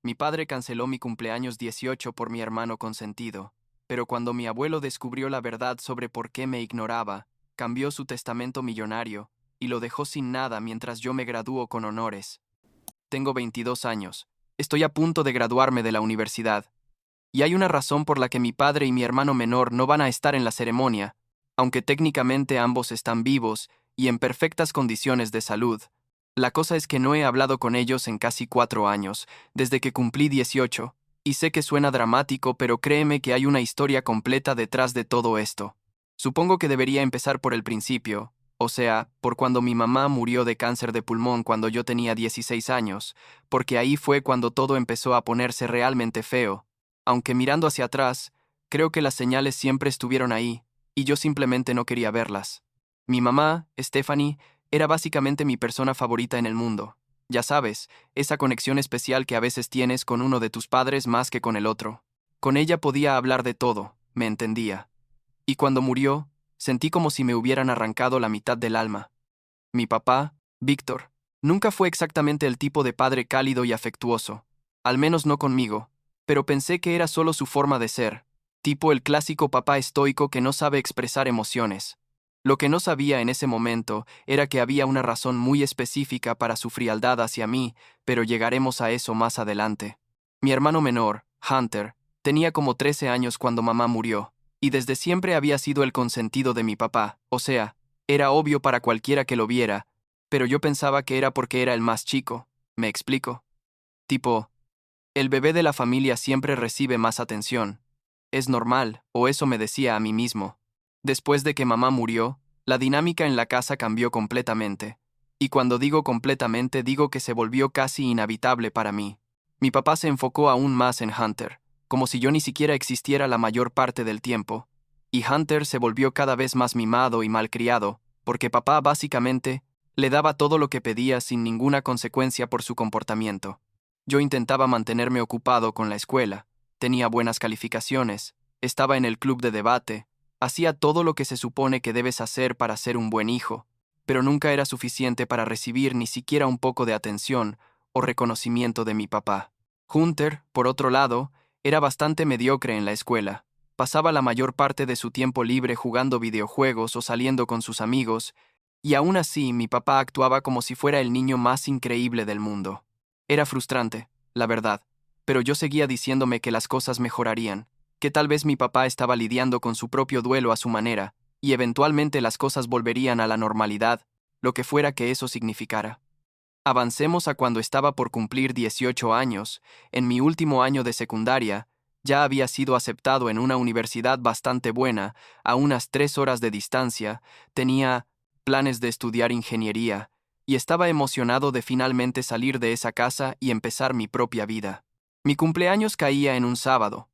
Mi padre canceló mi cumpleaños 18 por mi hermano consentido, pero cuando mi abuelo descubrió la verdad sobre por qué me ignoraba, cambió su testamento millonario y lo dejó sin nada mientras yo me gradúo con honores. Tengo 22 años. Estoy a punto de graduarme de la universidad. Y hay una razón por la que mi padre y mi hermano menor no van a estar en la ceremonia, aunque técnicamente ambos están vivos y en perfectas condiciones de salud. La cosa es que no he hablado con ellos en casi 4 años, desde que cumplí 18, y sé que suena dramático, pero créeme que hay una historia completa detrás de todo esto. Supongo que debería empezar por el principio, o sea, por cuando mi mamá murió de cáncer de pulmón cuando yo tenía 16 años, porque ahí fue cuando todo empezó a ponerse realmente feo. Aunque mirando hacia atrás, creo que las señales siempre estuvieron ahí, y yo simplemente no quería verlas. Mi mamá, Stephanie, era básicamente mi persona favorita en el mundo. Ya sabes, esa conexión especial que a veces tienes con uno de tus padres más que con el otro. Con ella podía hablar de todo, me entendía. Y cuando murió, sentí como si me hubieran arrancado la mitad del alma. Mi papá, Víctor, nunca fue exactamente el tipo de padre cálido y afectuoso, al menos no conmigo, pero pensé que era solo su forma de ser, tipo el clásico papá estoico que no sabe expresar emociones. Lo que no sabía en ese momento era que había una razón muy específica para su frialdad hacia mí, pero llegaremos a eso más adelante. Mi hermano menor, Hunter, tenía como 13 años cuando mamá murió, y desde siempre había sido el consentido de mi papá, o sea, era obvio para cualquiera que lo viera, pero yo pensaba que era porque era el más chico, ¿me explico? Tipo, el bebé de la familia siempre recibe más atención. Es normal, o eso me decía a mí mismo. Después de que mamá murió, la dinámica en la casa cambió completamente. Y cuando digo completamente, digo que se volvió casi inhabitable para mí. Mi papá se enfocó aún más en Hunter, como si yo ni siquiera existiera la mayor parte del tiempo. Y Hunter se volvió cada vez más mimado y malcriado, porque papá básicamente le daba todo lo que pedía sin ninguna consecuencia por su comportamiento. Yo intentaba mantenerme ocupado con la escuela, tenía buenas calificaciones, estaba en el club de debate, hacía todo lo que se supone que debes hacer para ser un buen hijo, pero nunca era suficiente para recibir ni siquiera un poco de atención o reconocimiento de mi papá. Hunter, por otro lado, era bastante mediocre en la escuela. Pasaba la mayor parte de su tiempo libre jugando videojuegos o saliendo con sus amigos, y aún así mi papá actuaba como si fuera el niño más increíble del mundo. Era frustrante, la verdad, pero yo seguía diciéndome que las cosas mejorarían, que tal vez mi papá estaba lidiando con su propio duelo a su manera, y eventualmente las cosas volverían a la normalidad, lo que fuera que eso significara. Avancemos a cuando estaba por cumplir 18 años, en mi último año de secundaria, ya había sido aceptado en una universidad bastante buena, a unas 3 horas de distancia, tenía planes de estudiar ingeniería, y estaba emocionado de finalmente salir de esa casa y empezar mi propia vida. Mi cumpleaños caía en un sábado,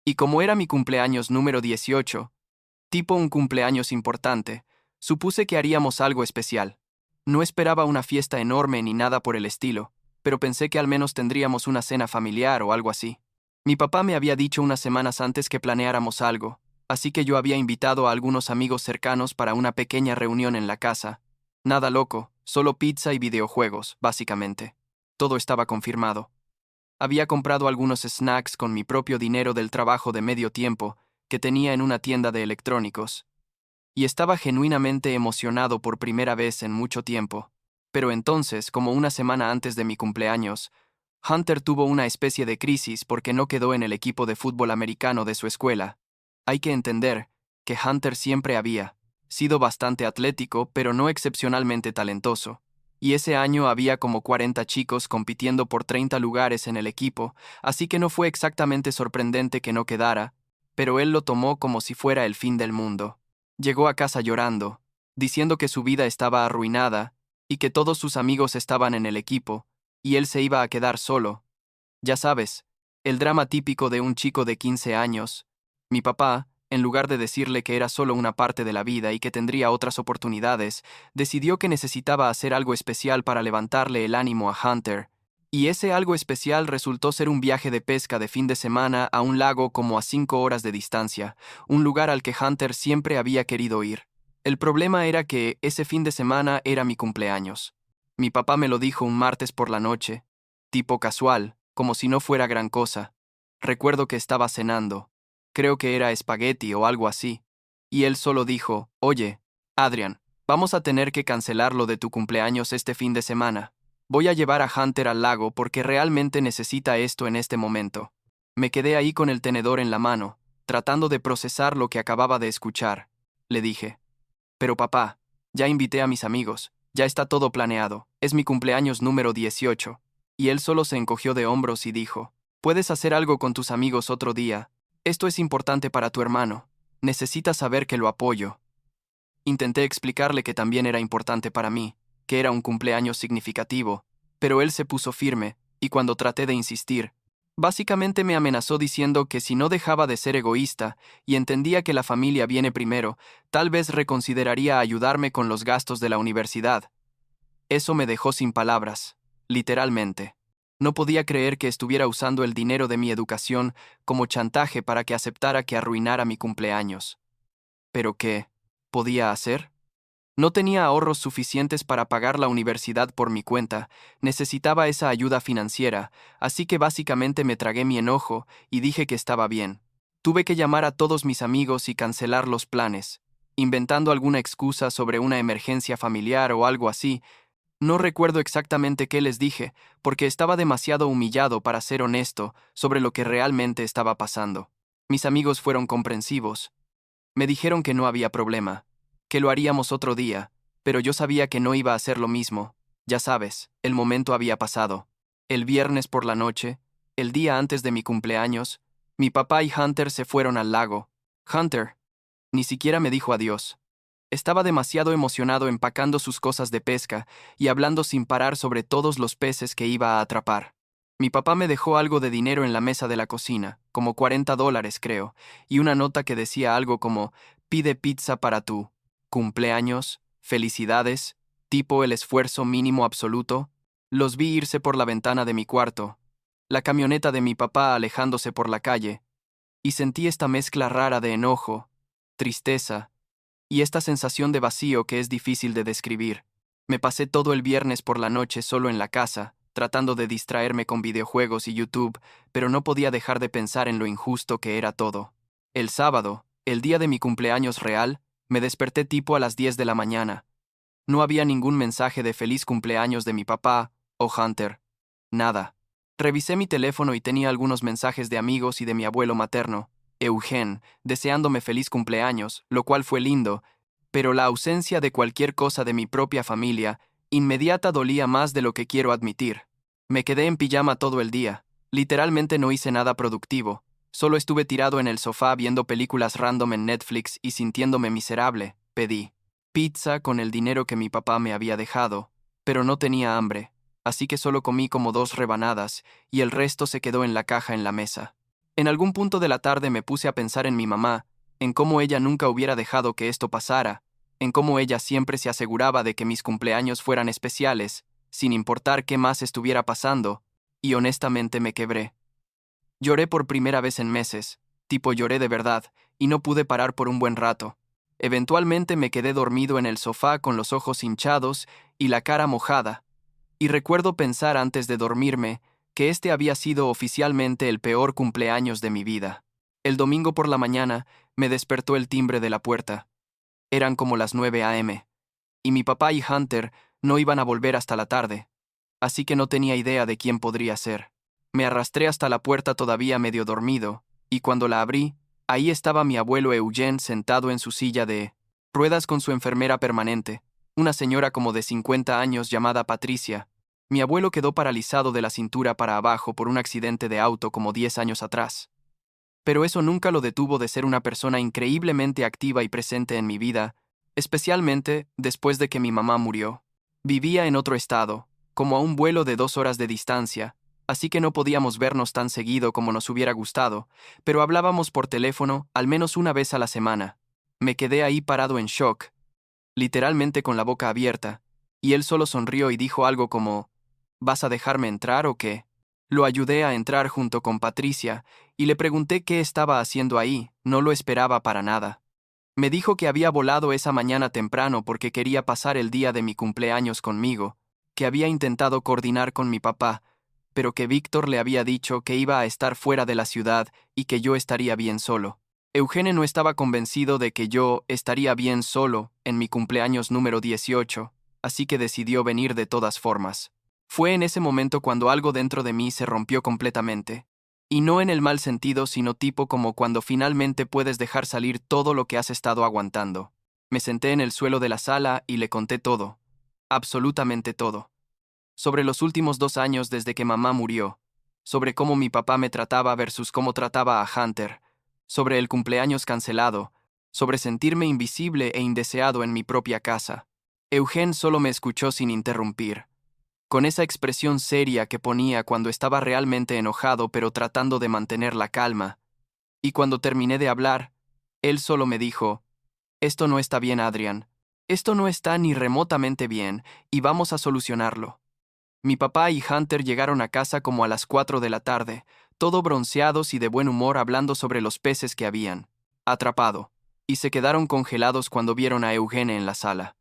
y como era mi cumpleaños número 18, tipo un cumpleaños importante, supuse que haríamos algo especial. No esperaba una fiesta enorme ni nada por el estilo, pero pensé que al menos tendríamos una cena familiar o algo así. Mi papá me había dicho unas semanas antes que planeáramos algo, así que yo había invitado a algunos amigos cercanos para una pequeña reunión en la casa. Nada loco, solo pizza y videojuegos, básicamente. Todo estaba confirmado. Había comprado algunos snacks con mi propio dinero del trabajo de medio tiempo que tenía en una tienda de electrónicos, y estaba genuinamente emocionado por primera vez en mucho tiempo. Pero entonces, como una semana antes de mi cumpleaños, Hunter tuvo una especie de crisis porque no quedó en el equipo de fútbol americano de su escuela. Hay que entender que Hunter siempre había sido bastante atlético, pero no excepcionalmente talentoso. Y ese año había como 40 chicos compitiendo por 30 lugares en el equipo, así que no fue exactamente sorprendente que no quedara, pero él lo tomó como si fuera el fin del mundo. Llegó a casa llorando, diciendo que su vida estaba arruinada y que todos sus amigos estaban en el equipo, y él se iba a quedar solo. Ya sabes, el drama típico de un chico de 15 años. Mi papá, en lugar de decirle que era solo una parte de la vida y que tendría otras oportunidades, decidió que necesitaba hacer algo especial para levantarle el ánimo a Hunter. Y ese algo especial resultó ser un viaje de pesca de fin de semana a un lago como a 5 horas de distancia, un lugar al que Hunter siempre había querido ir. El problema era que ese fin de semana era mi cumpleaños. Mi papá me lo dijo un martes por la noche, tipo casual, como si no fuera gran cosa. Recuerdo que estaba cenando. Creo que era espagueti o algo así. Y él solo dijo, «Oye, Adrian, vamos a tener que cancelar lo de tu cumpleaños este fin de semana. Voy a llevar a Hunter al lago porque realmente necesita esto en este momento». Me quedé ahí con el tenedor en la mano, tratando de procesar lo que acababa de escuchar. Le dije, «Pero papá, ya invité a mis amigos, ya está todo planeado, es mi cumpleaños número 18». Y él solo se encogió de hombros y dijo, «Puedes hacer algo con tus amigos otro día. Esto es importante para tu hermano. Necesitas saber que lo apoyo». Intenté explicarle que también era importante para mí, que era un cumpleaños significativo, pero él se puso firme, y cuando traté de insistir, básicamente me amenazó diciendo que si no dejaba de ser egoísta y entendía que la familia viene primero, tal vez reconsideraría ayudarme con los gastos de la universidad. Eso me dejó sin palabras, literalmente. No podía creer que estuviera usando el dinero de mi educación como chantaje para que aceptara que arruinara mi cumpleaños. ¿Pero qué podía hacer? No tenía ahorros suficientes para pagar la universidad por mi cuenta, necesitaba esa ayuda financiera, así que básicamente me tragué mi enojo y dije que estaba bien. Tuve que llamar a todos mis amigos y cancelar los planes, inventando alguna excusa sobre una emergencia familiar o algo así. No recuerdo exactamente qué les dije, porque estaba demasiado humillado para ser honesto sobre lo que realmente estaba pasando. Mis amigos fueron comprensivos. Me dijeron que no había problema, que lo haríamos otro día, pero yo sabía que no iba a hacer lo mismo. Ya sabes, el momento había pasado. El viernes por la noche, el día antes de mi cumpleaños, mi papá y Hunter se fueron al lago. Hunter ni siquiera me dijo adiós. Estaba demasiado emocionado empacando sus cosas de pesca y hablando sin parar sobre todos los peces que iba a atrapar. Mi papá me dejó algo de dinero en la mesa de la cocina, como $40 creo, y una nota que decía algo como, «Pide pizza para tu cumpleaños, felicidades, tipo el esfuerzo mínimo absoluto». Los vi irse por la ventana de mi cuarto, la camioneta de mi papá alejándose por la calle, y sentí esta mezcla rara de enojo, tristeza, y esta sensación de vacío que es difícil de describir. Me pasé todo el viernes por la noche solo en la casa, tratando de distraerme con videojuegos y YouTube, pero no podía dejar de pensar en lo injusto que era todo. El sábado, el día de mi cumpleaños real, me desperté tipo a las 10 de la mañana. No había ningún mensaje de feliz cumpleaños de mi papá o Hunter. Nada. Revisé mi teléfono y tenía algunos mensajes de amigos y de mi abuelo materno, Eugen, deseándome feliz cumpleaños, lo cual fue lindo, pero la ausencia de cualquier cosa de mi propia familia inmediata dolía más de lo que quiero admitir. Me quedé en pijama todo el día. Literalmente no hice nada productivo. Solo estuve tirado en el sofá viendo películas random en Netflix y sintiéndome miserable. Pedí pizza con el dinero que mi papá me había dejado, pero no tenía hambre, así que solo comí como 2 rebanadas y el resto se quedó en la caja en la mesa. En algún punto de la tarde me puse a pensar en mi mamá, en cómo ella nunca hubiera dejado que esto pasara, en cómo ella siempre se aseguraba de que mis cumpleaños fueran especiales, sin importar qué más estuviera pasando, y honestamente me quebré. Lloré por primera vez en meses, tipo lloré de verdad, y no pude parar por un buen rato. Eventualmente me quedé dormido en el sofá con los ojos hinchados y la cara mojada, y recuerdo pensar antes de dormirme que este había sido oficialmente el peor cumpleaños de mi vida. El domingo por la mañana me despertó el timbre de la puerta. Eran como las 9 a.m., y mi papá y Hunter no iban a volver hasta la tarde, así que no tenía idea de quién podría ser. Me arrastré hasta la puerta todavía medio dormido, y cuando la abrí, ahí estaba mi abuelo Eugene sentado en su silla de ruedas con su enfermera permanente, una señora como de 50 años llamada Patricia. Mi abuelo quedó paralizado de la cintura para abajo por un accidente de auto como 10 años atrás. Pero eso nunca lo detuvo de ser una persona increíblemente activa y presente en mi vida, especialmente después de que mi mamá murió. Vivía en otro estado, como a un vuelo de 2 horas de distancia, así que no podíamos vernos tan seguido como nos hubiera gustado, pero hablábamos por teléfono al menos una vez a la semana. Me quedé ahí parado en shock, literalmente con la boca abierta, y él solo sonrió y dijo algo como, «¿Vas a dejarme entrar o qué?». Lo ayudé a entrar junto con Patricia, y le pregunté qué estaba haciendo ahí, no lo esperaba para nada. Me dijo que había volado esa mañana temprano porque quería pasar el día de mi cumpleaños conmigo, que había intentado coordinar con mi papá, pero que Víctor le había dicho que iba a estar fuera de la ciudad y que yo estaría bien solo. Eugene no estaba convencido de que yo estaría bien solo en mi cumpleaños número 18, así que decidió venir de todas formas. Fue en ese momento cuando algo dentro de mí se rompió completamente. Y no en el mal sentido, sino tipo como cuando finalmente puedes dejar salir todo lo que has estado aguantando. Me senté en el suelo de la sala y le conté todo. Absolutamente todo. Sobre los últimos 2 años desde que mamá murió. Sobre cómo mi papá me trataba versus cómo trataba a Hunter. Sobre el cumpleaños cancelado. Sobre sentirme invisible e indeseado en mi propia casa. Eugene solo me escuchó sin interrumpir, con esa expresión seria que ponía cuando estaba realmente enojado pero tratando de mantener la calma. Y cuando terminé de hablar, él solo me dijo: «Esto no está bien, Adrian. Esto no está ni remotamente bien, y vamos a solucionarlo». Mi papá y Hunter llegaron a casa como a las 4 de la tarde, todo bronceados y de buen humor hablando sobre los peces que habían atrapado, y se quedaron congelados cuando vieron a Eugene en la sala.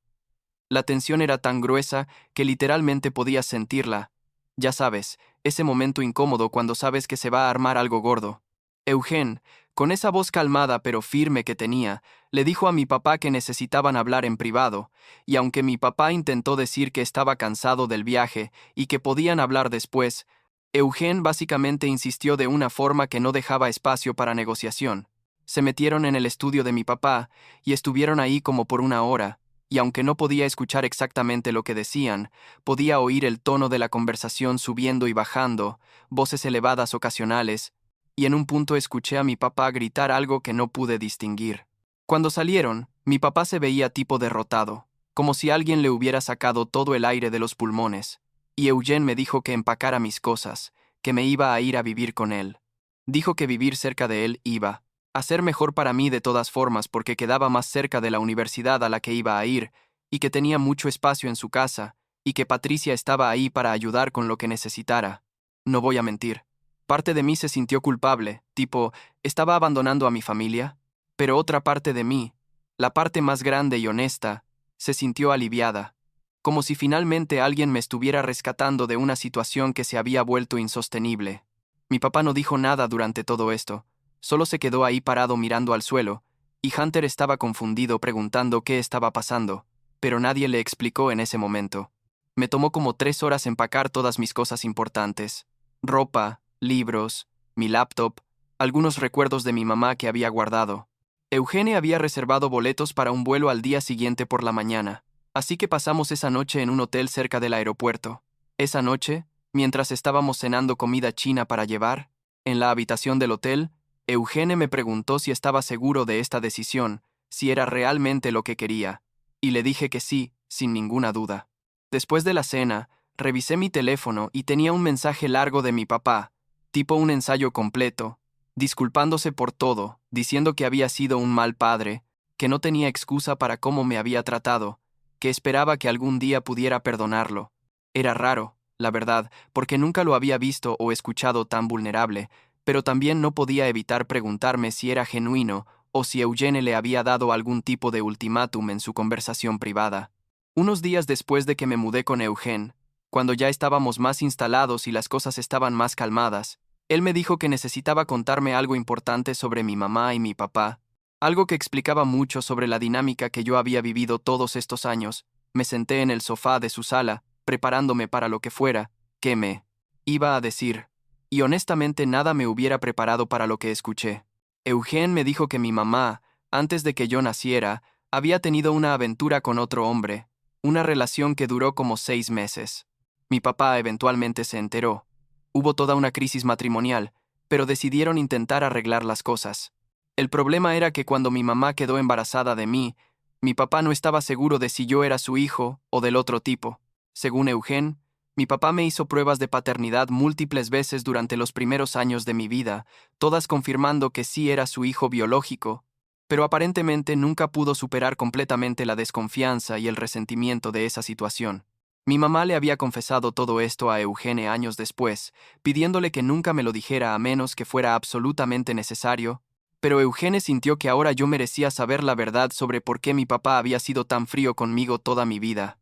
La tensión era tan gruesa que literalmente podías sentirla. Ya sabes, ese momento incómodo cuando sabes que se va a armar algo gordo. Eugene, con esa voz calmada pero firme que tenía, le dijo a mi papá que necesitaban hablar en privado, y aunque mi papá intentó decir que estaba cansado del viaje y que podían hablar después, Eugene básicamente insistió de una forma que no dejaba espacio para negociación. Se metieron en el estudio de mi papá y estuvieron ahí como por 1 hora, y aunque no podía escuchar exactamente lo que decían, podía oír el tono de la conversación subiendo y bajando, voces elevadas ocasionales, y en un punto escuché a mi papá gritar algo que no pude distinguir. Cuando salieron, mi papá se veía tipo derrotado, como si alguien le hubiera sacado todo el aire de los pulmones, y Eugene me dijo que empacara mis cosas, que me iba a ir a vivir con él. Dijo que vivir cerca de él iba a ser mejor para mí de todas formas porque quedaba más cerca de la universidad a la que iba a ir, y que tenía mucho espacio en su casa, y que Patricia estaba ahí para ayudar con lo que necesitara. No voy a mentir. Parte de mí se sintió culpable, tipo, ¿estaba abandonando a mi familia? Pero otra parte de mí, la parte más grande y honesta, se sintió aliviada, como si finalmente alguien me estuviera rescatando de una situación que se había vuelto insostenible. Mi papá no dijo nada durante todo esto. Solo se quedó ahí parado mirando al suelo, y Hunter estaba confundido preguntando qué estaba pasando, pero nadie le explicó en ese momento. Me tomó como 3 horas empacar todas mis cosas importantes: ropa, libros, mi laptop, algunos recuerdos de mi mamá que había guardado. Eugene había reservado boletos para un vuelo al día siguiente por la mañana, así que pasamos esa noche en un hotel cerca del aeropuerto. Esa noche, mientras estábamos cenando comida china para llevar, en la habitación del hotel, Eugene me preguntó si estaba seguro de esta decisión, si era realmente lo que quería, y le dije que sí, sin ninguna duda. Después de la cena, revisé mi teléfono y tenía un mensaje largo de mi papá, tipo un ensayo completo, disculpándose por todo, diciendo que había sido un mal padre, que no tenía excusa para cómo me había tratado, que esperaba que algún día pudiera perdonarlo. Era raro, la verdad, porque nunca lo había visto o escuchado tan vulnerable, pero también no podía evitar preguntarme si era genuino o si Eugene le había dado algún tipo de ultimátum en su conversación privada. Unos días después de que me mudé con Eugene, cuando ya estábamos más instalados y las cosas estaban más calmadas, él me dijo que necesitaba contarme algo importante sobre mi mamá y mi papá, algo que explicaba mucho sobre la dinámica que yo había vivido todos estos años. Me senté en el sofá de su sala, preparándome para lo que fuera que me iba a decir, y honestamente nada me hubiera preparado para lo que escuché. Eugene me dijo que mi mamá, antes de que yo naciera, había tenido una aventura con otro hombre, una relación que duró como 6 meses. Mi papá eventualmente se enteró. Hubo toda una crisis matrimonial, pero decidieron intentar arreglar las cosas. El problema era que cuando mi mamá quedó embarazada de mí, mi papá no estaba seguro de si yo era su hijo o del otro tipo. Según Eugene, mi papá me hizo pruebas de paternidad múltiples veces durante los primeros años de mi vida, todas confirmando que sí era su hijo biológico, pero aparentemente nunca pudo superar completamente la desconfianza y el resentimiento de esa situación. Mi mamá le había confesado todo esto a Eugene años después, pidiéndole que nunca me lo dijera a menos que fuera absolutamente necesario, pero Eugene sintió que ahora yo merecía saber la verdad sobre por qué mi papá había sido tan frío conmigo toda mi vida.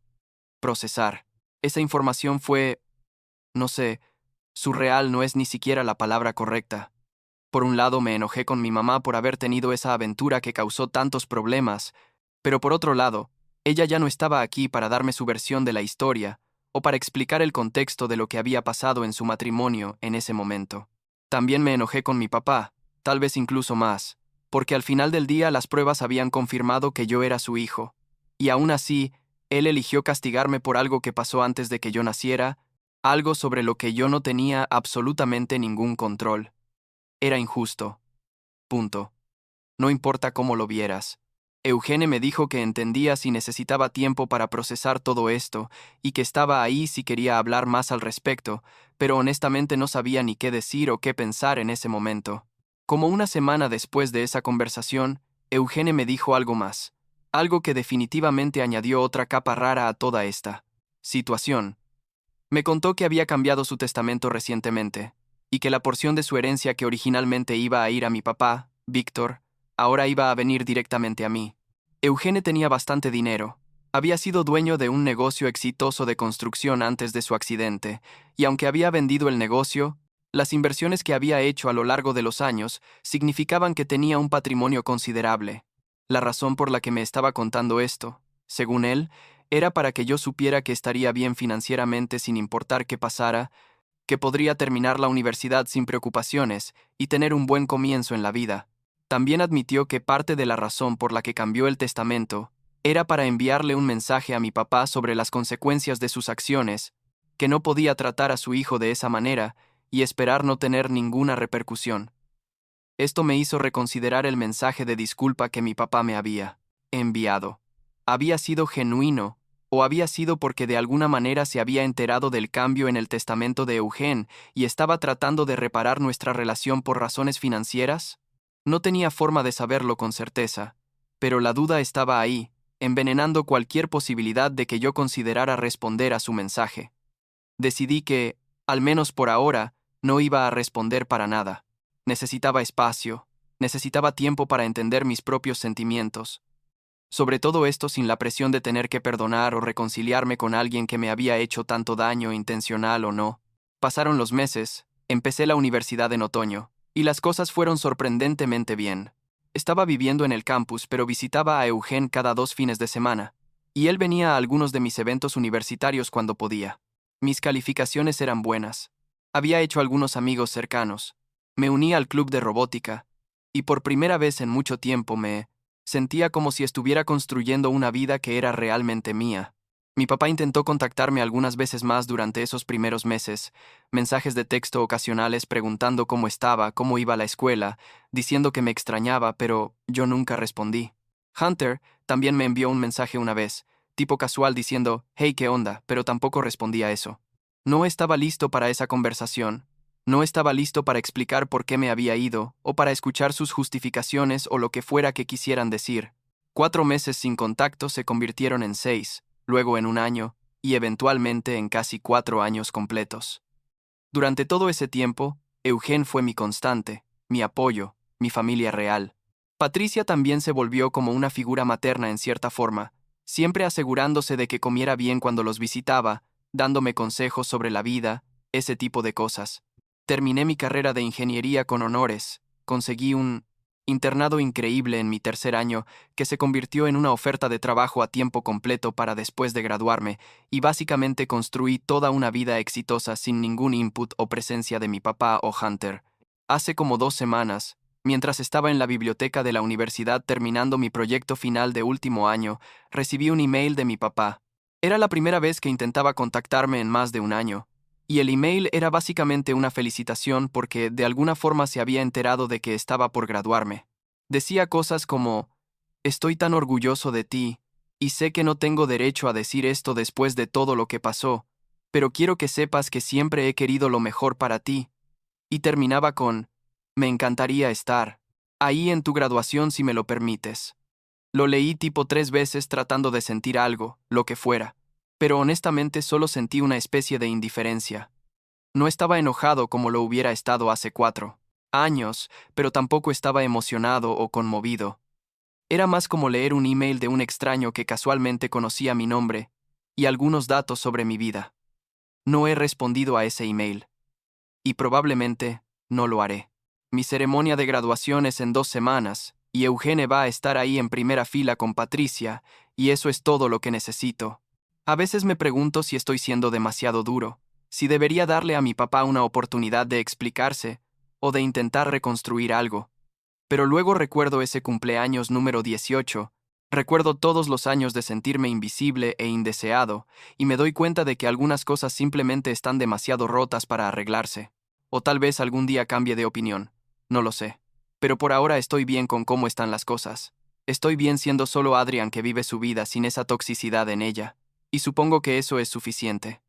Procesar. Esa información fue, no sé, Surreal no es ni siquiera la palabra correcta. Por un lado me enojé con mi mamá por haber tenido esa aventura que causó tantos problemas, pero por otro lado, ella ya no estaba aquí para darme su versión de la historia o para explicar el contexto de lo que había pasado en su matrimonio en ese momento. También me enojé con mi papá, tal vez incluso más, porque al final del día las pruebas habían confirmado que yo era su hijo, y aún así, él eligió castigarme por algo que pasó antes de que yo naciera, algo sobre lo que yo no tenía absolutamente ningún control. Era injusto. Punto. No importa cómo lo vieras. Eugene me dijo que entendía si necesitaba tiempo para procesar todo esto y que estaba ahí si quería hablar más al respecto, pero honestamente no sabía ni qué decir o qué pensar en ese momento. Como una semana después de esa conversación, Eugene me dijo algo más, algo que definitivamente añadió otra capa rara a toda esta situación. Me contó que había cambiado su testamento recientemente, y que la porción de su herencia que originalmente iba a ir a mi papá, Víctor, ahora iba a venir directamente a mí. Eugene tenía bastante dinero. Había sido dueño de un negocio exitoso de construcción antes de su accidente, y aunque había vendido el negocio, las inversiones que había hecho a lo largo de los años significaban que tenía un patrimonio considerable. La razón por la que me estaba contando esto, según él, era para que yo supiera que estaría bien financieramente sin importar qué pasara, que podría terminar la universidad sin preocupaciones y tener un buen comienzo en la vida. También admitió que parte de la razón por la que cambió el testamento era para enviarle un mensaje a mi papá sobre las consecuencias de sus acciones, que no podía tratar a su hijo de esa manera y esperar no tener ninguna repercusión. Esto me hizo reconsiderar el mensaje de disculpa que mi papá me había enviado. ¿Había sido genuino o había sido porque de alguna manera se había enterado del cambio en el testamento de Eugene y estaba tratando de reparar nuestra relación por razones financieras? No tenía forma de saberlo con certeza, pero la duda estaba ahí, envenenando cualquier posibilidad de que yo considerara responder a su mensaje. Decidí que, al menos por ahora, no iba a responder para nada. Necesitaba espacio, necesitaba tiempo para entender mis propios sentimientos. Sobre todo esto sin la presión de tener que perdonar o reconciliarme con alguien que me había hecho tanto daño, intencional o no. Pasaron los meses, empecé la universidad en otoño, y las cosas fueron sorprendentemente bien. Estaba viviendo en el campus, pero visitaba a Eugen cada 2 fines de semana, y él venía a algunos de mis eventos universitarios cuando podía. Mis calificaciones eran buenas. Había hecho algunos amigos cercanos. Me uní al club de robótica, y por primera vez en mucho tiempo me sentía como si estuviera construyendo una vida que era realmente mía. Mi papá intentó contactarme algunas veces más durante esos primeros meses, mensajes de texto ocasionales preguntando cómo estaba, cómo iba a la escuela, diciendo que me extrañaba, pero yo nunca respondí. Hunter también me envió un mensaje una vez, tipo casual diciendo, hey, ¿qué onda?, pero tampoco respondí a eso. No estaba listo para esa conversación. No estaba listo para explicar por qué me había ido, o para escuchar sus justificaciones o lo que fuera que quisieran decir. 4 meses sin contacto se convirtieron en 6, luego en un año, y eventualmente en casi 4 años completos. Durante todo ese tiempo, Eugen fue mi constante, mi apoyo, mi familia real. Patricia también se volvió como una figura materna en cierta forma, siempre asegurándose de que comiera bien cuando los visitaba, dándome consejos sobre la vida, ese tipo de cosas. Terminé mi carrera de ingeniería con honores, conseguí un internado increíble en mi tercer año que se convirtió en una oferta de trabajo a tiempo completo para después de graduarme, y básicamente construí toda una vida exitosa sin ningún input o presencia de mi papá o Hunter. Hace como 2 semanas, mientras estaba en la biblioteca de la universidad terminando mi proyecto final de último año, recibí un email de mi papá. Era la primera vez que intentaba contactarme en más de un año. Y el email era básicamente una felicitación porque de alguna forma se había enterado de que estaba por graduarme. Decía cosas como, estoy tan orgulloso de ti, y sé que no tengo derecho a decir esto después de todo lo que pasó, pero quiero que sepas que siempre he querido lo mejor para ti. Y terminaba con, me encantaría estar ahí en tu graduación si me lo permites. Lo leí tipo 3 veces tratando de sentir algo, lo que fuera, pero honestamente solo sentí una especie de indiferencia. No estaba enojado como lo hubiera estado hace 4 años, pero tampoco estaba emocionado o conmovido. Era más como leer un email de un extraño que casualmente conocía mi nombre y algunos datos sobre mi vida. No he respondido a ese email. y probablemente no lo haré. Mi ceremonia de graduación es en 2 semanas, y Eugene va a estar ahí en primera fila con Patricia, y eso es todo lo que necesito. A veces me pregunto si estoy siendo demasiado duro, si debería darle a mi papá una oportunidad de explicarse, o de intentar reconstruir algo. Pero luego recuerdo ese cumpleaños número 18, recuerdo todos los años de sentirme invisible e indeseado, y me doy cuenta de que algunas cosas simplemente están demasiado rotas para arreglarse. O tal vez algún día cambie de opinión, no lo sé. Pero por ahora estoy bien con cómo están las cosas. Estoy bien siendo solo Adrian que vive su vida sin esa toxicidad en ella, y supongo que eso es suficiente.